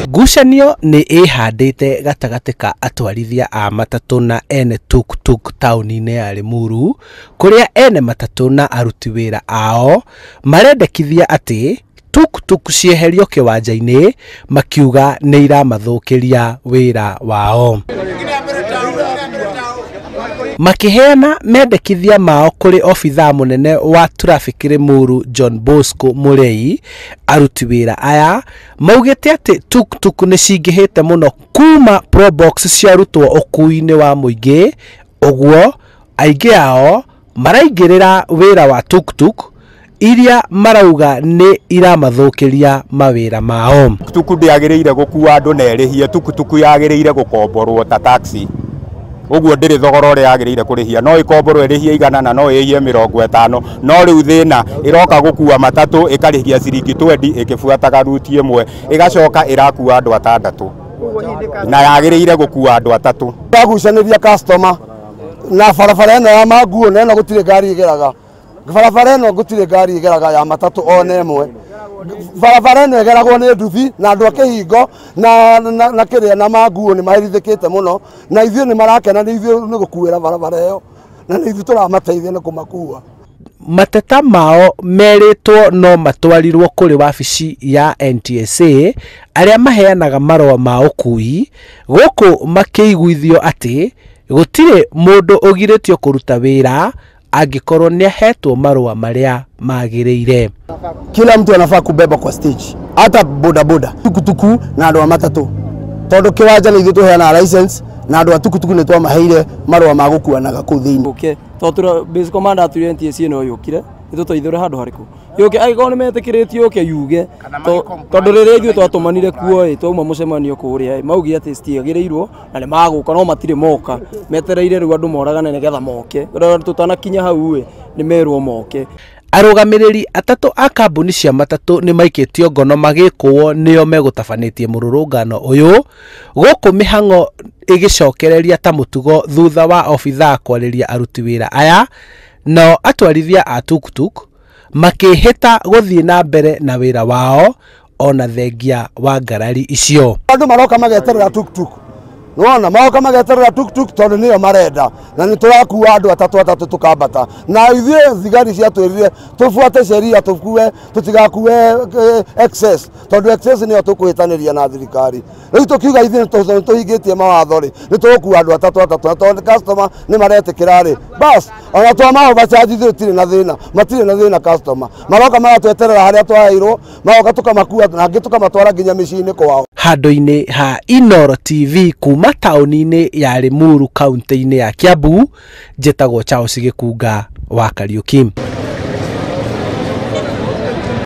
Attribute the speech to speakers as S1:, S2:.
S1: Ngucanio nĩ ĩhandĩte gatagatĩ ka atwarithia a matatũ na ene tuk-tuk taũni-inĩ ya Limuru, kũrĩa ene matatũ na aruti wĩra ao marendekithia atĩ tuk-tuk cieherio kĩwanja-inĩ, makiuga nĩ iramathũkĩria wĩra wao. Makiheana mendekithia mao kuri ofitha munene wa traffic Limuru John Bosco Murei, aruti wira aya maugite ati tuk-tuk ni cingihite muno kuma probox ciarutwo ukui-ini wa muingi, uguo aingi ao maraingirira wira wa tuk-tuk iria marauga ni iramathukiria mawira mao.
S2: Tuk-tuk ndiagiriire gukua andu na erihie, tuk-tuk yagiriire gukomborwo ta taxi. Uguo ndiri thogora uri yagiriire kurihia, no ikomborwo erihie igana na no ihie 50, no riu thina iroka gukua matatu ikarihia ciringi 20 ikifuataga ruti imwe, igacoka irakua andu 6 na yagiriire gukua andu 3.
S3: Bagucaniria customer na barabara eno ya Manguo na eno gutire ngari igeraga, barabara eno gutire ngari igeraga ya matatu one imwe, barabara eno igeragwo ni nduthi na andu akihingo na kiria na Manguo ni mahirithikite muno, na ithuĩ ni marakena ni ithuĩ ni gukuira barabara iyo na ni ithuĩ turamateithia ni kumakua.
S1: Mateta mao meritwo no matwarirwo kuri wabici ya NTSA aria maheanaga marua ma ukui, guku makiiguithio ati gutire mundu ugiritio kuruta wira angikorwo ni ahetwo marua maria magiriire.
S3: Kila mtu anafaa kubeba kwa stage, hata bodaboda, tukutuku na andu a matatu, tondu kiwanja ni ithuĩ tuheana license na andu a tukutuku ni twamaheire marua ma gukuanaga kuu thiini.
S4: Okay, tondu base commander atu NTSA no yukire itutoithore handu hariku yuke aigo ni metikiritie yuke yuge tondu riri ithuĩ twatumanire kuo twauma mucemanio kuria maugi ati citiagiriirwo na ni maguka no matire moka metereire riu andu moragane nigetha moke tutanakinya hau ni merwo moke.
S1: Arugamiriri atatu a kambuni cia matatu ni maikitio ngono magikuo nio megutabanĩtie mururungano uyu, guku mihango igicokereria ta mutugo thutha wa ofitha kwariria aruti wira aya, no atwarithia a tuk-tuk makihita guthii na mbere na wira wao ona thengia wa ngarari icio.
S3: Andu maroka mageterera tuk-tuk, nona maroka mageterera tuk-tuk tondu niyo marenda na ni turakua andu 3 tukambata, na ithuĩ thigari ciatwirire tufuate sheria tukue tutigakue excess, tondu excess niyo tukuhitaniria na thirikari. Riu tukiuga ithuĩ tuhingitie mawatho ri ni tukua andu 3 tondu customer ni maretikira ri bas ona twamaho bacaji tire na thina, matire na thina customer maroka magatweterera haria twaheirwo, maroka tukamakua na angi tukamatwara nginya micini kwao.
S1: Handu-ini ha Inooro TV kuma taũni-inĩ ya Limuru kaunti-inĩ ya Kiambu, njĩtagwo Charles Gĩkunga wa Kariuki.